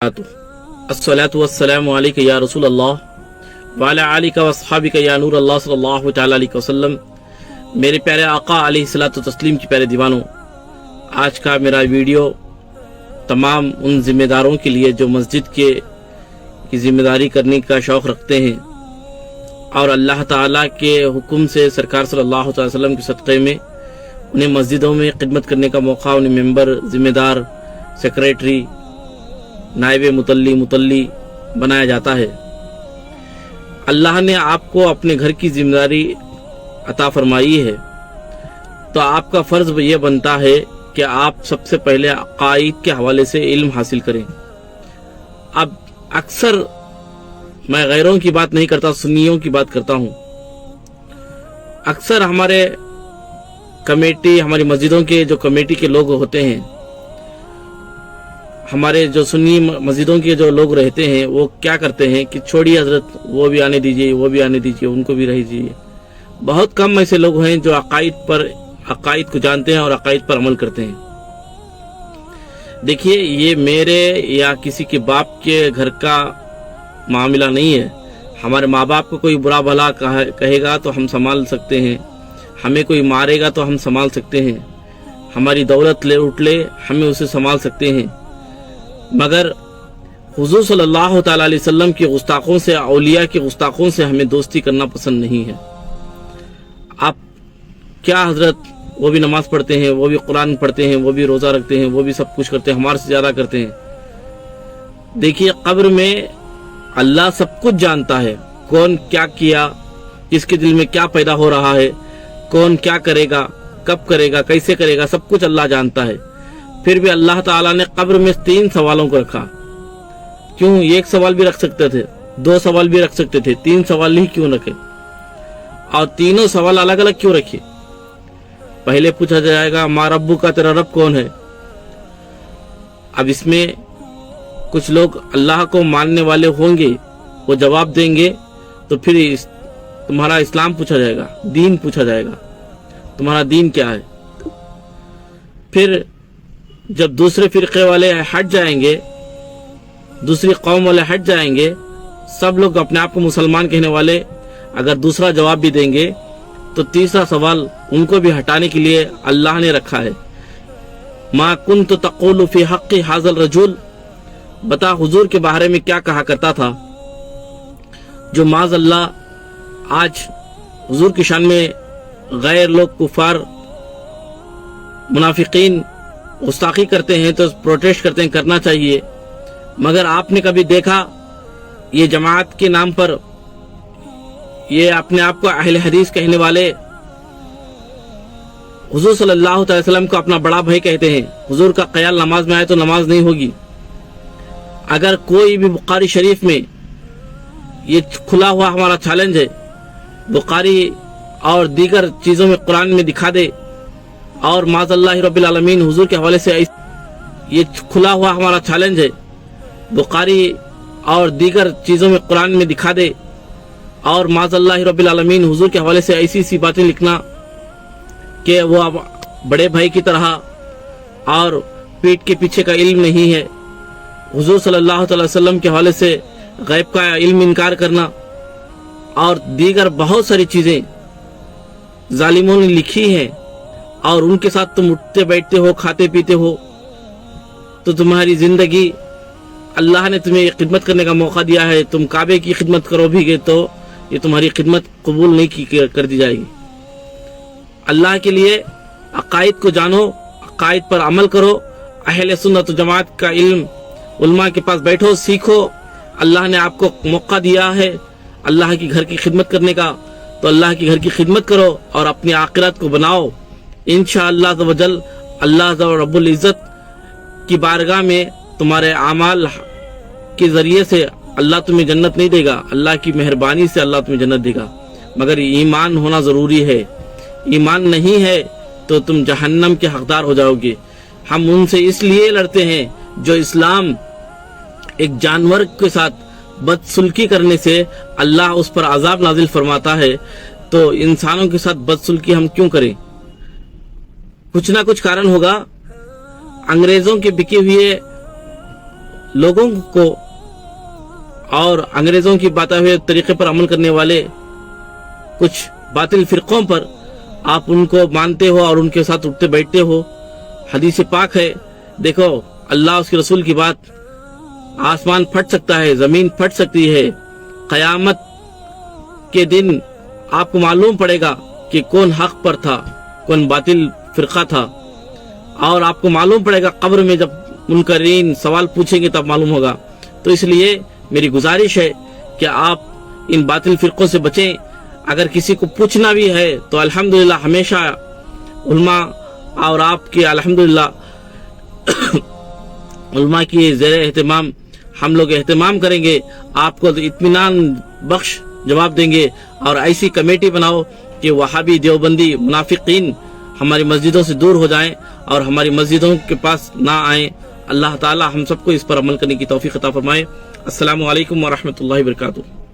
अस्सलातु वस्सलामु अलैका या रसूल अल्लाह वाला आलिका वस्हाबिका या नूर अल्लाह सल्लल्लाहु तआला अलैहि वसल्लम। मेरे प्यारे आका अलैहिस्सलातु तस्लीम के प्यारे दीवानों, आज का मेरा वीडियो तमाम उन जिम्मेदारों के लिए जो मस्जिद की जिम्मेदारी करने का शौक़ रखते हैं और अल्लाह ताला के हुक्म से सरकार सल्लल्लाहु अलैहि वसल्लम के सदक़े में उन्हें मस्जिदों में खिदमत करने का मौका, उन्हें मेंबर, ज़िम्मेदार, सेक्रेटरी, नायब मुतल्ली बनाया जाता है। अल्लाह ने आपको अपने घर की जिम्मेदारी अता फरमाई है, तो आपका फ़र्ज़ ये बनता है कि आप सबसे पहले अक़ाइद के हवाले से इल्म हासिल करें। अब अक्सर मैं गैरों की बात नहीं करता, सुन्नियों की बात करता हूँ। अक्सर हमारे कमेटी, हमारी मस्जिदों के जो कमेटी के लोग होते हैं, हमारे जो सुन्नी मस्जिदों के जो लोग रहते हैं, वो क्या करते हैं कि छोड़िए हजरत, वो भी आने दीजिए, वो भी आने दीजिए, उनको भी रह दीजिए। बहुत कम ऐसे लोग हैं जो अक़ाइद को जानते हैं और अक़ाइद पर अमल करते हैं। देखिए, ये मेरे या किसी के बाप के घर का मामला नहीं है। हमारे माँ बाप को कोई बुरा भला कहेगा तो हम संभाल सकते हैं, हमें कोई मारेगा तो हम संभाल सकते हैं, हमारी दौलत लूट ले हमें उसे संभाल सकते हैं, मगर हुज़ूर सल्लल्लाहु तआला अलैहि वसल्लम के गुस्ताखों से, औलिया के गुस्ताखों से हमें दोस्ती करना पसंद नहीं है। आप क्या हजरत, वो भी नमाज पढ़ते हैं, वो भी कुरान पढ़ते हैं, वो भी रोज़ा रखते हैं, वो भी सब कुछ करते हैं, हमारे से ज़्यादा करते हैं। देखिए, कब्र में अल्लाह सब कुछ जानता है, कौन क्या किया, किसके दिल में क्या पैदा हो रहा है, कौन क्या करेगा, कब करेगा, कैसे करेगा, सब कुछ अल्लाह जानता है। फिर भी अल्लाह ताला ने कब्र में 3 सवालों को रखा। क्यों? एक सवाल भी रख सकते थे, 2 सवाल भी रख सकते थे, 3 सवाल ही क्यों रखे? और तीनों सवाल अलग अलग क्यों रखे? पहले पूछा जाएगा, माँ रब्बू का, तेरा रब कौन है? अब इसमें कुछ लोग अल्लाह को मानने वाले होंगे, वो जवाब देंगे, तो फिर तुम्हारा इस्लाम पूछा जाएगा, दीन पूछा जाएगा, तुम्हारा दीन क्या है। फिर जब दूसरे फिरके वाले हट जाएंगे, दूसरी कौम वाले हट जाएंगे, सब लोग अपने आप को मुसलमान कहने वाले अगर दूसरा जवाब भी देंगे, तो तीसरा सवाल उनको भी हटाने के लिए अल्लाह ने रखा है। मा कुन्तु तक़ूलु फी हक़्क़ि हाज़ल रजूल, बता हुजूर के बारे में क्या कहा करता था, जो माज़अल्लाह आज हुजूर की शान में गैर लोग, कुफार, मुनाफिकीन गुस्ताखी करते हैं तो प्रोटेस्ट करते हैं, करना चाहिए। मगर आपने कभी देखा ये जमात के नाम पर ये अपने आप को अहले हदीस कहने वाले हुजूर सल्लल्लाहु अलैहि वसल्लम को अपना बड़ा भाई कहते हैं। हुजूर का ख्याल नमाज में आए तो नमाज नहीं होगी। अगर कोई भी बुखारी शरीफ में, ये खुला हुआ हमारा चैलेंज है, बुखारी और दीगर चीज़ों में कुरान में दिखा दे और माज़अल्लाहि रब्बिल आलमीन हुजूर के हवाले से, ये खुला हुआ हमारा चैलेंज है, बुखारी और दीगर चीज़ों में कुरान में दिखा दे और माज़अल्लाहि रब्बिल आलमीन हुजूर के हवाले से ऐसी सी बातें लिखना कि वो अब बड़े भाई की तरह और पीठ के पीछे का इल्म नहीं है, हुजूर सल्लल्लाहु अलैहि वसल्लम के हवाले से गैब का इल्म इनकार करना और दीगर बहुत सारी चीज़ें जालिमों ने लिखी हैं, और उनके साथ तुम उठते बैठते हो, खाते पीते हो, तो तुम्हारी जिंदगी, अल्लाह ने तुम्हें खिदमत करने का मौका दिया है, तुम काबे की खिदमत करोगे तो ये तुम्हारी खिदमत कबूल नहीं कर दी जाएगी। अल्लाह के लिए अक़ाइद को जानो, अक़ाइद पर अमल करो, अहले सुन्नत जमात का इल्म उलमा के पास बैठो, सीखो। अल्लाह ने आपको मौका दिया है अल्लाह की घर की खिदमत करने का, तो अल्लाह की घर की खिदमत करो और अपनी आखिरत को बनाओ। इंशाअल्लाह तवज्जल अल्लाह रब्बुल इज़्ज़त की बारगाह में तुम्हारे आमाल के ज़रिए से अल्लाह तुम्हें जन्नत नहीं देगा, अल्लाह की मेहरबानी से अल्लाह तुम्हें जन्नत देगा, मगर ईमान होना ज़रूरी है। ईमान नहीं है तो तुम जहन्नम के हकदार हो जाओगे। हम उनसे इसलिए लड़ते हैं जो इस्लाम एक जानवर के साथ बदसुल्की करने से अल्लाह उस पर अजाब नाजिल फरमाता है, तो इंसानों के साथ बदसुल्की हम क्यों करें? कुछ ना कुछ कारण होगा। अंग्रेजों के बिके हुए लोगों को और अंग्रेजों की बताए हुए तरीके पर अमल करने वाले कुछ बातिल फिरकों पर आप उनको मानते हो और उनके साथ उठते बैठते हो। हदीस पाक है, देखो अल्लाह उसके रसूल की बात, आसमान फट सकता है, जमीन फट सकती है, कयामत के दिन आपको मालूम पड़ेगा कि कौन हक पर था, कौन बातिल फिरका था, और आपको मालूम पड़ेगा कब्र में जब मुनकरीन सवाल पूछेंगे तब मालूम होगा। तो इसलिए मेरी गुजारिश है कि आप इन बातिल फिरकों से बचें। अगर किसी को पूछना भी है तो अल्हम्दुलिल्लाह हमेशा उलमा और आपके अल्हम्दुलिल्लाह उलमा की ज़ेरे एहतमाम हम लोग एहतमाम करेंगे, आपको इत्मीनान बख्श जवाब देंगे। और ऐसी कमेटी बनाओ कि वहाबी देवबंदी मुनाफिकीन हमारी मस्जिदों से दूर हो जाएं और हमारी मस्जिदों के पास ना आए। अल्लाह ताला हम सबको इस पर अमल करने की तौफीक अता फरमाए। अस्सलामु अलैकुम व रहमतुल्लाहि व बरकातुहू।